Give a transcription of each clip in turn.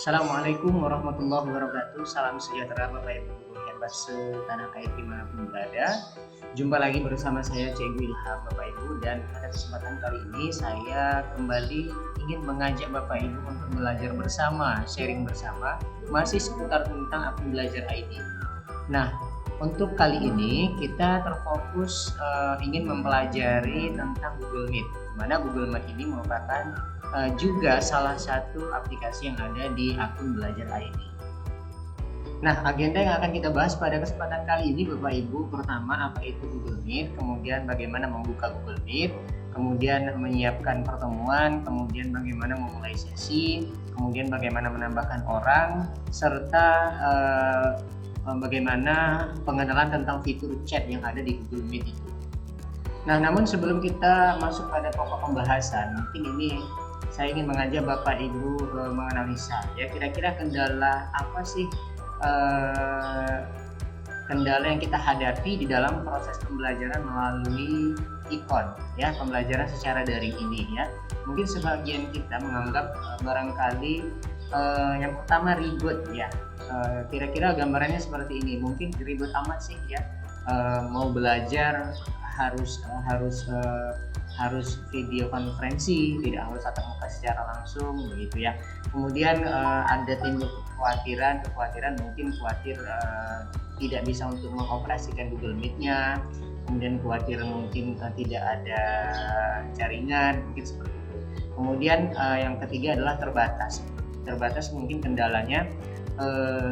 Assalamualaikum warahmatullahi wabarakatuh. Salam sejahtera Bapak Ibu guru hebat setanah air dimanapun berada. Jumpa lagi bersama saya Cegu Ilham Bapak Ibu, dan pada kesempatan kali ini saya kembali ingin mengajak Bapak Ibu untuk belajar bersama, sharing bersama, masih seputar tentang akun belajar ID. Nah, untuk kali ini kita terfokus ingin mempelajari tentang Google Meet, di mana Google Meet ini merupakan juga salah satu aplikasi yang ada di akun belajar ID. Nah, agenda yang akan kita bahas pada kesempatan kali ini Bapak Ibu, pertama apa itu Google Meet, kemudian bagaimana membuka Google Meet, kemudian menyiapkan pertemuan, kemudian bagaimana memulai sesi, kemudian bagaimana menambahkan orang, serta bagaimana pengenalan tentang fitur chat yang ada di Google Meet itu. Nah, namun sebelum kita masuk pada pokok pembahasan, mungkin ini saya ingin mengajak Bapak Ibu menganalisa ya, kira-kira kendala apa sih kendala yang kita hadapi di dalam proses pembelajaran melalui ikon ya, pembelajaran secara daring ini ya. Mungkin sebagian kita menganggap barangkali yang pertama ribet ya. Kira-kira gambarannya seperti ini, mungkin ribet amat sih ya, mau belajar harus video konferensi, tidak harus tatap muka secara langsung begitu ya. Kemudian ada timbul kekhawatiran mungkin khawatir tidak bisa untuk mengoperasikan Google Meet-nya, kemudian khawatir mungkin tidak ada jaringan, mungkin seperti itu. Kemudian yang ketiga adalah terbatas mungkin kendalanya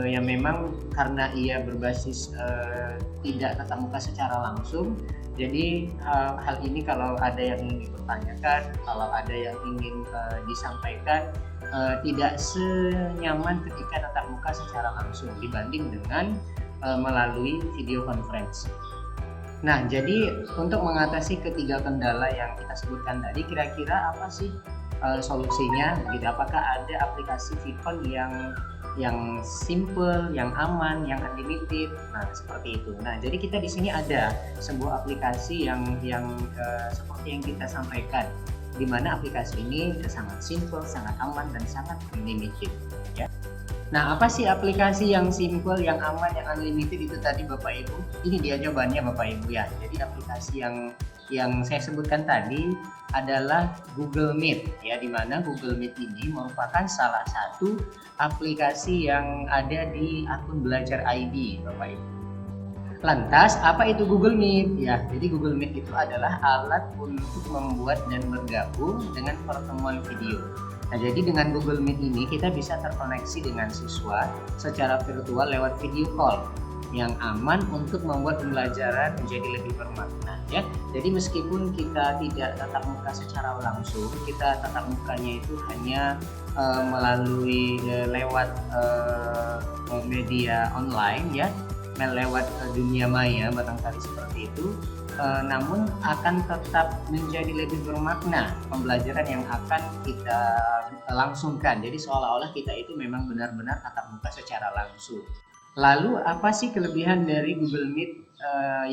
yang memang karena ia berbasis tidak tatap muka secara langsung. Jadi hal ini kalau ada yang ingin dipertanyakan, kalau ada yang ingin disampaikan, tidak senyaman ketika tatap muka secara langsung dibanding dengan melalui video conference. Nah, jadi untuk mengatasi ketiga kendala yang kita sebutkan tadi, kira-kira apa sih solusinya? Gitu. Apakah ada aplikasi VPN yang simple, yang aman, yang unlimited? Nah, seperti itu. Nah, jadi kita di sini ada sebuah aplikasi yang seperti yang kita sampaikan, di mana aplikasi ini sangat simple, sangat aman, dan sangat unlimited. Ya. Nah, apa sih aplikasi yang simple, yang aman, yang unlimited itu tadi Bapak Ibu? Ini dia jawabannya Bapak Ibu ya. Jadi aplikasi yang saya sebutkan tadi adalah Google Meet ya, di mana Google Meet ini merupakan salah satu aplikasi yang ada di akun belajar ID Bapak Ibu. Lantas apa itu Google Meet ya? Jadi Google Meet itu adalah alat untuk membuat dan bergabung dengan pertemuan video. Nah, jadi dengan Google Meet ini kita bisa terkoneksi dengan siswa secara virtual lewat video call yang aman untuk membuat pembelajaran menjadi lebih bermakna ya. Jadi meskipun kita tidak tatap muka secara langsung, kita tatap mukanya itu hanya melalui lewat media online ya, lewat dunia maya barangkali seperti itu, namun akan tetap menjadi lebih bermakna pembelajaran yang akan kita langsungkan. Jadi seolah-olah kita itu memang benar-benar tatap muka secara langsung. Lalu apa sih kelebihan dari Google Meet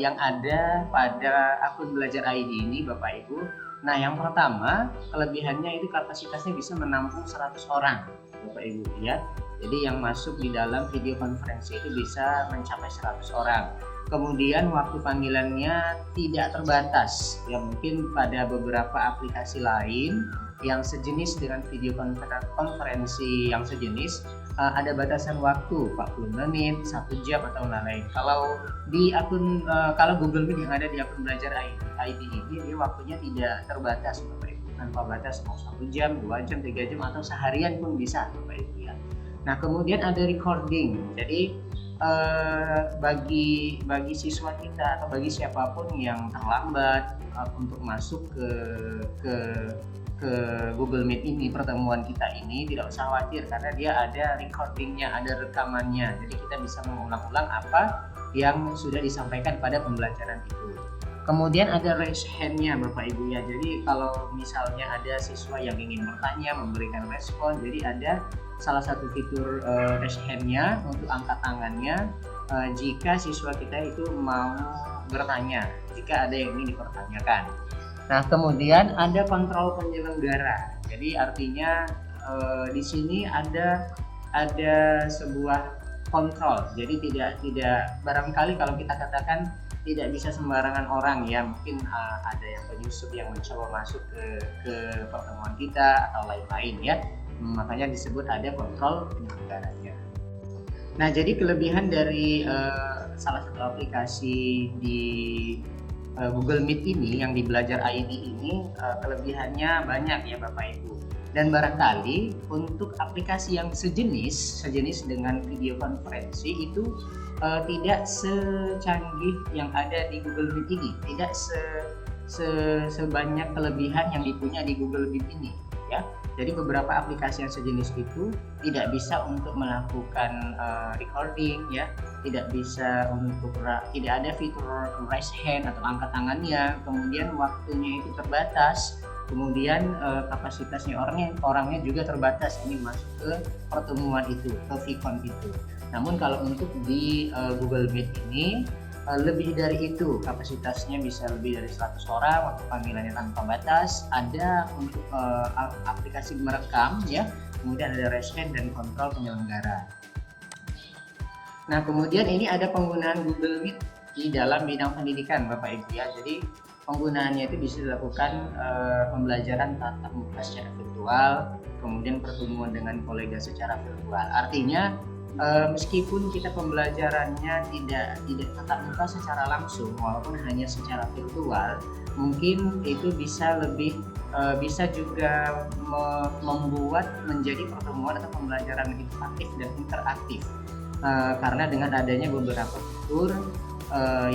yang ada pada akun belajar ID ini Bapak Ibu? Nah, yang pertama kelebihannya itu kapasitasnya bisa menampung 100 orang Bapak Ibu ya. Jadi yang masuk di dalam video konferensi itu bisa mencapai 100 orang. Kemudian waktu panggilannya tidak terbatas ya, mungkin pada beberapa aplikasi lain yang sejenis dengan video konferensi yang sejenis ada batasan waktu 40 menit, 1 jam atau lain-lain. Kalau di akun kalau Google Meet yang ada di akun belajar ID ini, dia waktunya tidak terbatas Bapak Ibu, tanpa batas, mau 1 jam, 2 jam, 3 jam atau seharian pun bisa Bapak Ibu ya. Nah, kemudian ada recording. Jadi bagi siswa kita atau bagi siapapun yang terlambat untuk masuk ke Google Meet ini, pertemuan kita ini, tidak usah khawatir karena dia ada recordingnya, ada rekamannya. Jadi kita bisa mengulang-ulang apa yang sudah disampaikan pada pembelajaran itu. Kemudian ada raise hand-nya Bapak Ibu ya. Jadi kalau misalnya ada siswa yang ingin bertanya, memberikan respon, jadi ada salah satu fitur raise hand-nya untuk angkat tangannya jika siswa kita itu mau bertanya, jika ada yang ingin dipertanyakan. Nah, kemudian ada kontrol penyelenggara. Jadi artinya di sini ada ada sebuah kontrol. Jadi tidak barangkali kalau kita katakan tidak bisa sembarangan orang ya, mungkin ada yang penyusup yang mencoba masuk ke pertemuan kita atau lain-lain ya, makanya disebut ada kontrol penyelenggaranya. Nah, jadi kelebihan dari salah satu aplikasi di Google Meet ini yang di Belajar ID ini, kelebihannya banyak ya Bapak Ibu. Dan barangkali untuk aplikasi yang sejenis dengan video konferensi itu tidak secanggih yang ada di Google Meet ini, tidak sebanyak kelebihan yang dipunya di Google Meet ini ya. Jadi beberapa aplikasi yang sejenis itu tidak bisa untuk melakukan recording ya, tidak bisa untuk tidak ada fitur raise hand atau angkat tangannya, kemudian waktunya itu terbatas, kemudian kapasitasnya orangnya juga terbatas ini masuk ke pertemuan itu, ke Vicon itu. Namun kalau untuk di Google Meet ini lebih dari itu, kapasitasnya bisa lebih dari 100 orang, waktu panggilannya tanpa batas, ada untuk aplikasi merekam ya, kemudian ada raise hand dan kontrol penyelenggara. Nah, kemudian ini ada penggunaan Google Meet di dalam bidang pendidikan Bapak Ibu ya. Jadi penggunaannya itu bisa dilakukan pembelajaran tatap muka secara virtual, kemudian pertemuan dengan kolega secara virtual. Artinya meskipun kita pembelajarannya tidak tatap muka secara langsung, walaupun hanya secara virtual, mungkin itu bisa juga membuat menjadi pertemuan atau pembelajaran lebih aktif dan interaktif, karena dengan adanya beberapa fitur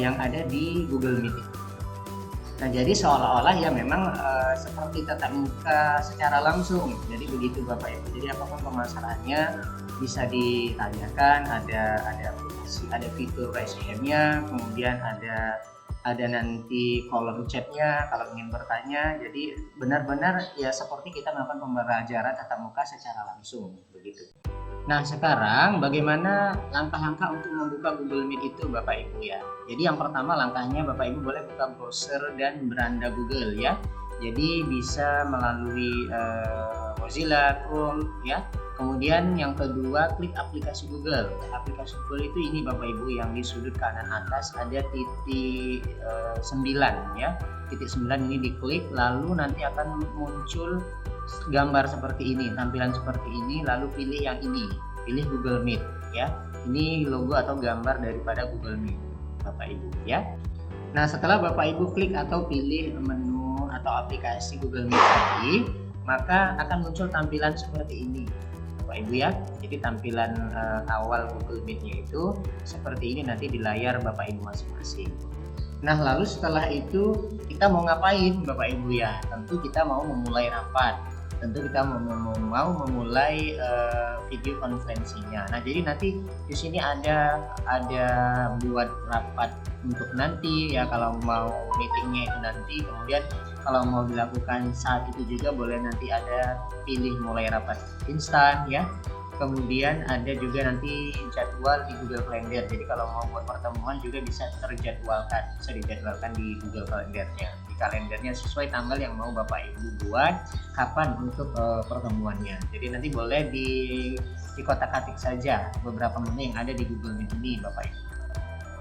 yang ada di Google Meet. Nah, jadi seolah-olah ya memang seperti tatap muka secara langsung. Jadi begitu Bapak Ibu. Jadi apapun permasalahannya bisa ditanyakan, ada fitur raise hand-nya, kemudian ada nanti kolom chat-nya kalau ingin bertanya. Jadi benar-benar ya seperti kita melakukan pembelajaran tatap muka secara langsung begitu. Nah, sekarang bagaimana langkah-langkah untuk membuka Google Meet itu Bapak Ibu ya. Jadi yang pertama langkahnya Bapak Ibu boleh buka browser dan beranda Google ya. Jadi bisa melalui Mozilla, Chrome ya. Kemudian yang kedua klik aplikasi Google. Aplikasi Google itu ini Bapak Ibu yang di sudut kanan atas ada titik 9 ya. Titik 9 ini diklik, lalu nanti akan muncul gambar seperti ini, tampilan seperti ini, lalu pilih yang ini, pilih Google Meet ya. Ini logo atau gambar daripada Google Meet Bapak Ibu ya. Nah, setelah Bapak Ibu klik atau pilih menu atau aplikasi Google Meet tadi, maka akan muncul tampilan seperti ini Bapak Ibu ya. Jadi tampilan awal Google Meet-nya itu seperti ini nanti di layar Bapak Ibu masing-masing. Nah, lalu setelah itu kita mau ngapain Bapak Ibu ya? Tentu kita mau memulai rapat. Tentu kita mau memulai video konferensinya. Nah, jadi nanti di sini ada buat rapat untuk nanti ya, kalau mau meetingnya itu nanti. Kemudian kalau mau dilakukan saat itu juga boleh, nanti ada pilih mulai rapat instan ya. Kemudian ada juga nanti jadwal di Google Calendar. Jadi kalau mau buat pertemuan juga bisa dijadwalkan di Google Calendar-nya. Di kalendernya sesuai tanggal yang mau Bapak Ibu buat kapan untuk pertemuannya. Jadi nanti boleh di kotak-katik saja beberapa menu yang ada di Google Meet ini Bapak Ibu.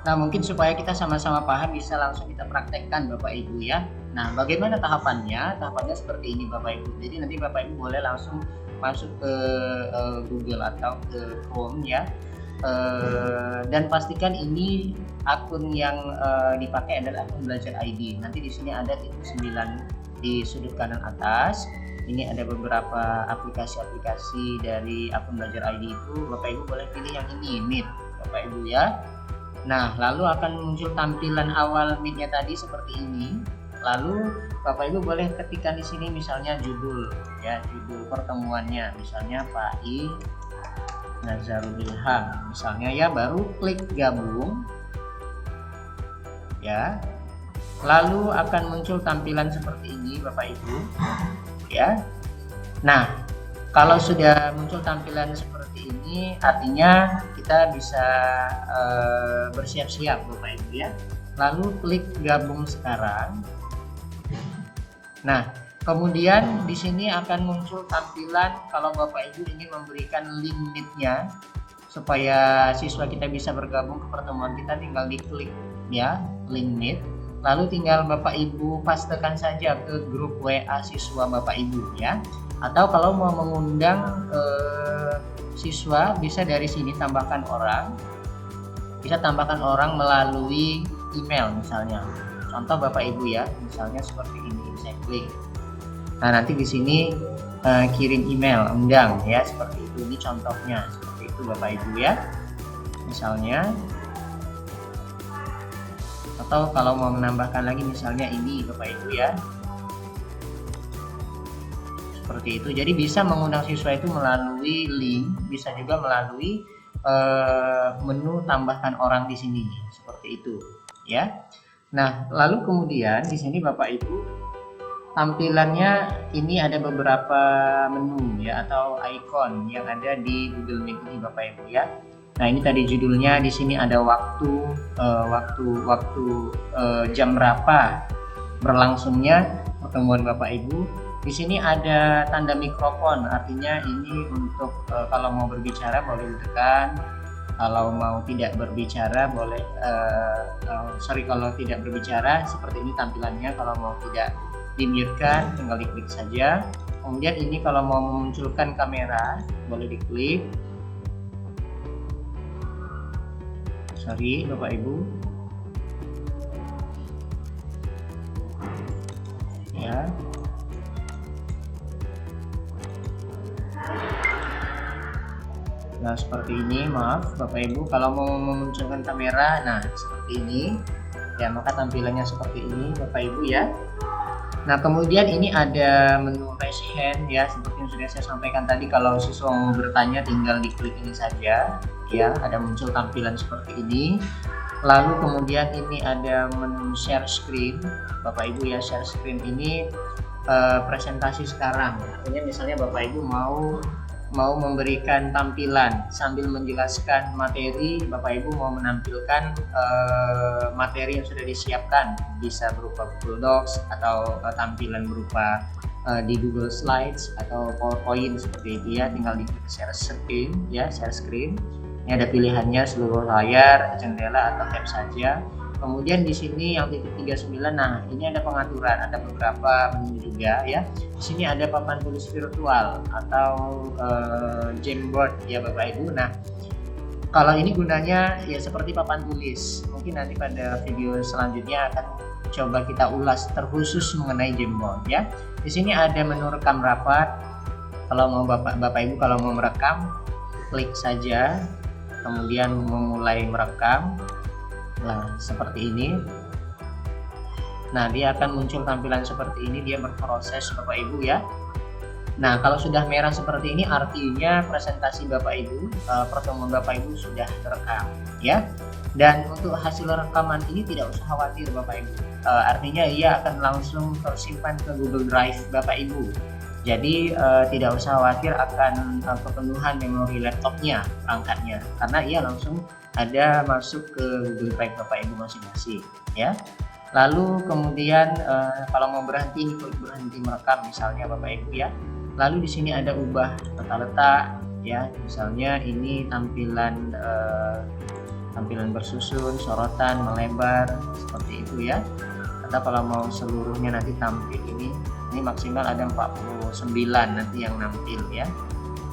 Nah, mungkin supaya kita sama-sama paham bisa langsung kita praktekkan Bapak Ibu ya. Nah, bagaimana tahapannya? Tahapannya seperti ini Bapak Ibu. Jadi nanti Bapak Ibu boleh langsung masuk ke Google atau ke Chrome ya, dan pastikan ini akun yang dipakai adalah akun Belajar ID. Nanti di sini ada titik 9 di sudut kanan atas. Ini ada beberapa aplikasi dari akun Belajar ID itu. Bapak Ibu boleh pilih yang ini, Meet Bapak Ibu ya. Nah, lalu akan muncul tampilan awal Meet-nya tadi seperti ini. Lalu Bapak Ibu boleh ketikkan di sini misalnya judul ya, judul pertemuannya misalnya Pak I Nazarul Ilham misalnya ya, baru klik gabung ya. Lalu akan muncul tampilan seperti ini Bapak Ibu ya. Nah, kalau sudah muncul tampilan seperti ini artinya kita bisa bersiap-siap Bapak Ibu ya. Lalu klik gabung sekarang. Nah, Kemudian di sini akan muncul tampilan kalau Bapak Ibu ingin memberikan link meet-nya supaya siswa kita bisa bergabung ke pertemuan kita, tinggal diklik ya link meet, lalu tinggal Bapak Ibu pastekan saja ke grup WA siswa Bapak Ibu ya. Atau kalau mau mengundang siswa bisa dari sini tambahkan orang, bisa tambahkan orang melalui email misalnya. Contoh Bapak Ibu ya, misalnya seperti ini, saya klik. Nah, nanti di sini kirim email undang ya, seperti itu. Ini contohnya seperti itu Bapak Ibu ya. Misalnya, atau kalau mau menambahkan lagi misalnya ini Bapak Ibu ya. Seperti itu. Jadi bisa mengundang siswa itu melalui link, bisa juga melalui menu tambahkan orang di sini seperti itu ya. Nah, lalu kemudian di sini Bapak Ibu tampilannya ini ada beberapa menu ya atau icon yang ada di Google Meet ini Bapak Ibu ya. Nah, ini tadi judulnya, di sini ada waktu jam berapa berlangsungnya pertemuan Bapak Ibu. Di sini ada tanda mikrofon, artinya ini untuk kalau mau berbicara boleh ditekan, kalau mau tidak berbicara boleh kalau tidak berbicara seperti ini tampilannya. Kalau mau tidak di-mute-kan tinggal diklik saja. Kemudian ini kalau mau memunculkan kamera boleh diklik. Sorry Bapak Ibu ya. Nah, seperti ini, maaf Bapak Ibu, kalau mau memunculkan kamera, nah seperti ini ya, maka tampilannya seperti ini Bapak Ibu ya. Nah, kemudian ini ada menu raise hand ya, seperti yang sudah saya sampaikan tadi. Kalau siswa mau bertanya tinggal diklik ini saja ya, ada muncul tampilan seperti ini. Lalu kemudian ini ada menu share screen Bapak Ibu ya. Share screen ini presentasi sekarang, artinya misalnya Bapak Ibu mau memberikan tampilan sambil menjelaskan materi, Bapak Ibu mau menampilkan materi yang sudah disiapkan, bisa berupa Google Docs atau tampilan berupa di Google Slides atau PowerPoint seperti itu ya, tinggal diklik share screen ya, share screen. Ini ada pilihannya seluruh layar, jendela atau tab saja. Kemudian di sini yang titik 39, nah ini ada pengaturan, ada beberapa menu juga ya. Di sini ada papan tulis virtual atau Jamboard ya Bapak Ibu. Nah, kalau ini gunanya ya seperti papan tulis. Mungkin nanti pada video selanjutnya akan coba kita ulas terkhusus mengenai Jamboard ya. Di sini ada menu rekam rapat. Kalau mau Bapak Ibu kalau mau merekam, klik saja, kemudian memulai merekam. Nah, seperti ini. Nah, dia akan muncul tampilan seperti ini, dia berproses Bapak Ibu ya. Nah, kalau sudah merah seperti ini artinya presentasi Bapak Ibu, pertemuan Bapak Ibu sudah terekam ya. Dan untuk hasil rekaman ini tidak usah khawatir Bapak Ibu. Artinya ia akan langsung tersimpan ke Google Drive Bapak Ibu. Jadi tidak usah khawatir akan kepenuhan memori laptopnya, perangkatnya, karena ia langsung ada masuk ke Google Drive Bapak Ibu masing-masing ya. Lalu kemudian kalau mau berhenti, klik berhenti merekam misalnya Bapak Ibu ya. Lalu di sini ada ubah peta letak ya, misalnya ini tampilan bersusun, sorotan, melebar seperti itu ya. Atau kalau mau seluruhnya nanti tampil ini maksimal ada 49 nanti yang nampil ya.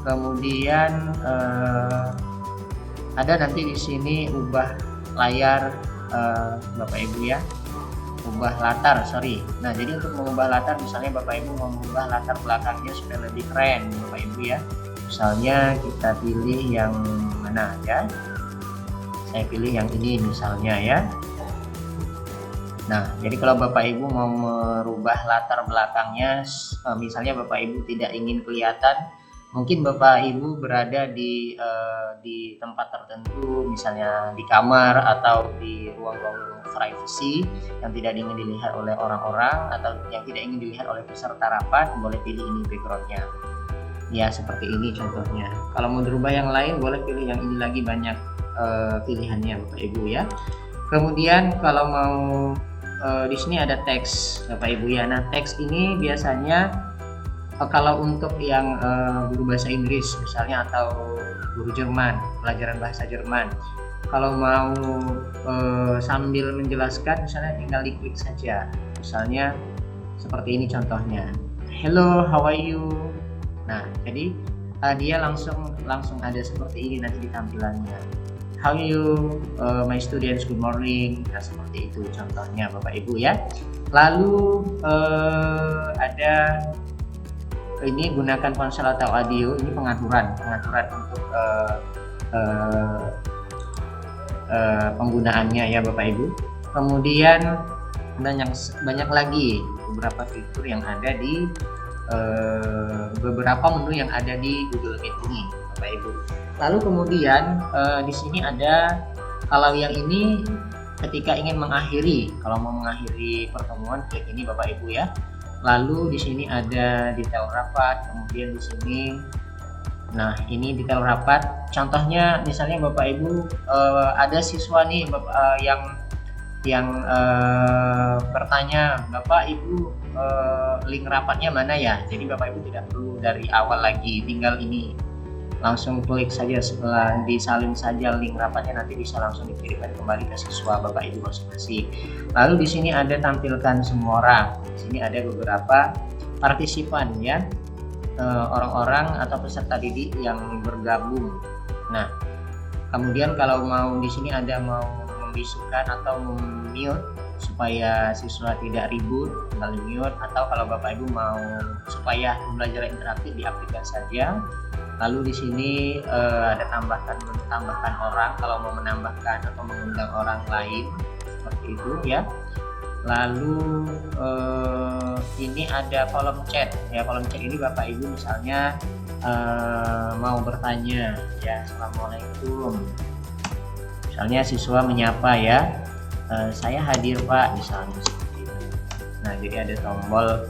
Kemudian ada nanti di sini ubah layar Bapak Ibu ya, ubah latar, sorry. Nah, jadi untuk mengubah latar, misalnya Bapak Ibu mau mengubah latar belakangnya supaya lebih keren Bapak Ibu ya. Misalnya kita pilih yang mana ya, saya pilih yang ini misalnya ya. Nah, jadi kalau Bapak Ibu mau merubah latar belakangnya, misalnya Bapak Ibu tidak ingin kelihatan, mungkin Bapak Ibu berada di tempat tertentu, misalnya di kamar atau di ruang-ruang privacy yang tidak ingin dilihat oleh orang-orang atau yang tidak ingin dilihat oleh peserta rapat, boleh pilih ini backgroundnya. Ya, seperti ini contohnya. Kalau mau dirubah yang lain, boleh pilih yang ini lagi, banyak pilihannya Bapak Ibu ya. Kemudian kalau mau di sini ada teks Bapak Ibu ya. Nah, teks ini biasanya kalau untuk yang guru bahasa Inggris misalnya atau guru Jerman, pelajaran bahasa Jerman, kalau mau sambil menjelaskan misalnya tinggal diklik saja. Misalnya seperti ini contohnya. Hello, how are you? Nah, jadi dia langsung ada seperti ini nanti di tampilannya. How are you, my students, good morning. Nah, seperti itu contohnya Bapak Ibu ya. Lalu ada ini gunakan ponsel atau audio, ini pengaturan untuk penggunaannya ya Bapak Ibu. Kemudian banyak lagi beberapa fitur yang ada di beberapa menu yang ada di Google Meet ini Bapak Ibu. Lalu kemudian di sini ada, kalau yang ini ketika ingin mengakhiri, kalau mau mengakhiri pertemuan klik ini Bapak Ibu ya. Lalu di sini ada detail rapat, kemudian di sini, nah ini detail rapat. Contohnya misalnya Bapak Ibu ada siswa nih yang bertanya, Bapak Ibu link rapatnya mana ya? Jadi Bapak Ibu tidak perlu dari awal lagi, tinggal ini langsung klik saja, setelah disalin saja link rapatnya nanti bisa langsung dikirimkan kembali ke siswa Bapak Ibu masing-masing. Lalu di sini ada tampilkan semua orang. Di sini ada beberapa partisipan ya, orang-orang atau peserta didik yang bergabung. Nah, kemudian kalau mau di sini ada mau membisukan atau mute supaya siswa tidak ribut, tinggal mute, atau kalau Bapak Ibu mau supaya pembelajaran interaktif diaktifkan saja. Lalu di sini ada tambahkan orang kalau mau menambahkan atau mengundang orang lain seperti itu ya. Lalu ini ada kolom chat ya. Kolom chat ini Bapak Ibu misalnya mau bertanya ya, Assalamualaikum. Misalnya siswa menyapa ya, saya hadir Pak, misalnya seperti itu. Nah, jadi ada tombol,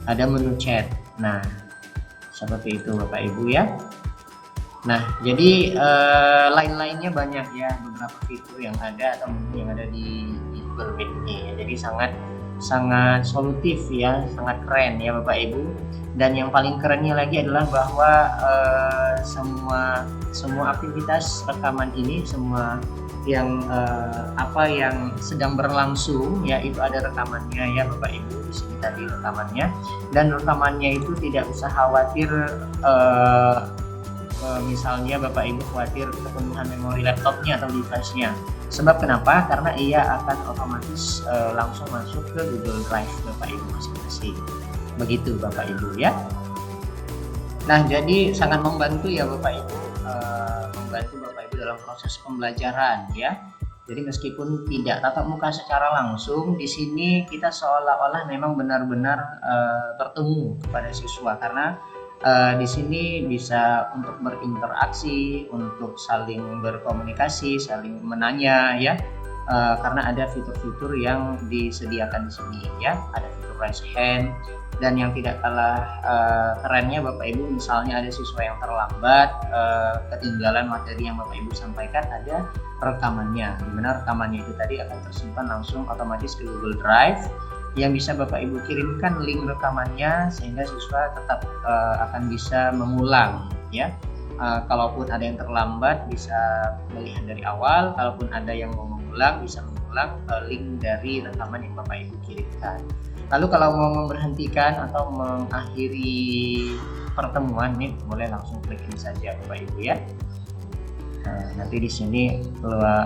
ada menu chat. Nah, seperti itu Bapak Ibu ya. Nah, jadi lain-lainnya banyak ya, beberapa fitur yang ada atau menu yang ada di Google Meet ini. Jadi sangat solutif ya, sangat keren ya Bapak Ibu. Dan yang paling kerennya lagi adalah bahwa semua aktivitas rekaman ini, semua yang yang sedang berlangsung ya, itu ada rekamannya ya Bapak Ibu. Di sini tadi rekamannya, dan rekamannya itu tidak usah khawatir misalnya Bapak Ibu khawatir kepenuhan memori laptopnya atau device-nya. Sebab kenapa? Karena ia akan otomatis langsung masuk ke Google Drive Bapak Ibu masing-masing. Begitu Bapak Ibu ya. Nah, jadi sangat membantu ya Bapak Ibu, membantu Bapak Ibu dalam proses pembelajaran ya. Jadi meskipun tidak tatap muka secara langsung, di sini kita seolah-olah memang benar-benar bertemu kepada siswa, karena di sini bisa untuk berinteraksi, untuk saling berkomunikasi, saling menanya ya, karena ada fitur-fitur yang disediakan di sini ya. Ada fitur raise hand, dan yang tidak kalah kerennya Bapak Ibu, misalnya ada siswa yang terlambat, ketinggalan materi yang Bapak Ibu sampaikan, ada rekamannya, dimana rekamannya itu tadi akan tersimpan langsung otomatis ke Google Drive, yang bisa Bapak Ibu kirimkan link rekamannya sehingga siswa tetap akan bisa mengulang ya. Kalaupun ada yang terlambat bisa melihat dari awal, kalaupun ada yang mau mengulang bisa mengulang link dari rekaman yang Bapak Ibu kirimkan. Lalu kalau mau memberhentikan atau mengakhiri pertemuan nih, boleh langsung klik ini saja Bapak Ibu ya. Nanti di sini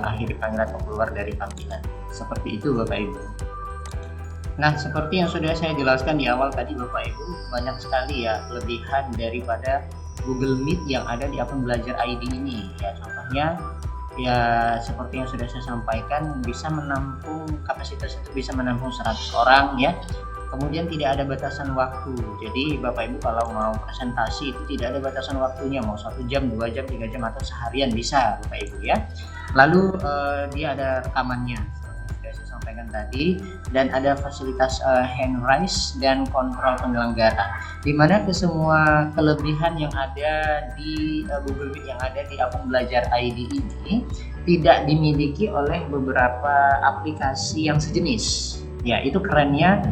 akhiri panggilan atau keluar dari panggilan. Seperti itu Bapak Ibu. Nah, seperti yang sudah saya jelaskan di awal tadi Bapak Ibu, banyak sekali ya kelebihan daripada Google Meet yang ada di akun Belajar ID ini ya. Contohnya ya seperti yang sudah saya sampaikan, bisa menampung, kapasitas itu bisa menampung 100 orang ya. Kemudian tidak ada batasan waktu. Jadi Bapak Ibu kalau mau presentasi itu tidak ada batasan waktunya, mau 1 jam, 2 jam, 3 jam atau seharian bisa Bapak Ibu ya. Lalu dia ada rekamannya sudah saya sampaikan tadi, dan ada fasilitas hand raise dan kontrol penyelenggara, di mana semua kelebihan yang ada di Google Meet yang ada di akun Belajar ID ini tidak dimiliki oleh beberapa aplikasi yang sejenis Ya, itu kerennya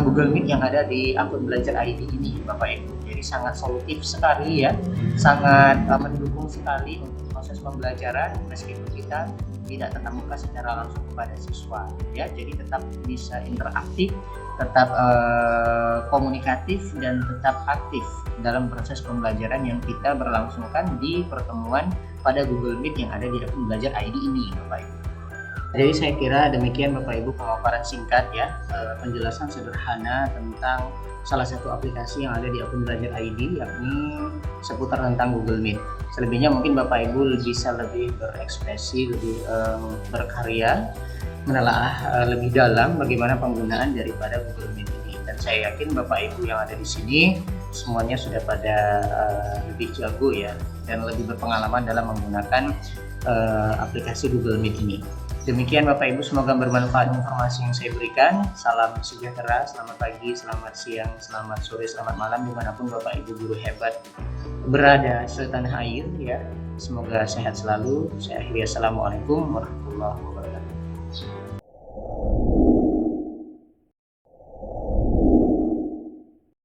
Google Meet yang ada di akun Belajar ID ini, Bapak Ibu. Jadi sangat solutif sekali ya, sangat mendukung sekali untuk proses pembelajaran meskipun kita tidak tatap muka secara langsung kepada siswa ya. Jadi tetap bisa interaktif, tetap komunikatif dan tetap aktif dalam proses pembelajaran yang kita berlangsungkan di pertemuan pada Google Meet yang ada di akun Belajar ID ini, Bapak Ibu. Jadi saya kira demikian Bapak Ibu pemaparan singkat ya, penjelasan sederhana tentang salah satu aplikasi yang ada di akun Belajar ID, yakni seputar tentang Google Meet. Selebihnya mungkin Bapak Ibu bisa lebih berekspresi, lebih berkarya, menelaah lebih dalam bagaimana penggunaan daripada Google Meet ini. Dan saya yakin Bapak Ibu yang ada di sini semuanya sudah pada lebih jago ya, dan lebih berpengalaman dalam menggunakan aplikasi Google Meet ini. Demikian Bapak Ibu, semoga bermanfaat informasi yang saya berikan. Salam sejahtera, selamat pagi, selamat siang, selamat sore, selamat malam dimanapun Bapak Ibu guru hebat berada setanah air ya. Semoga sehat selalu. Saya akhiri, assalamualaikum warahmatullahi wabarakatuh.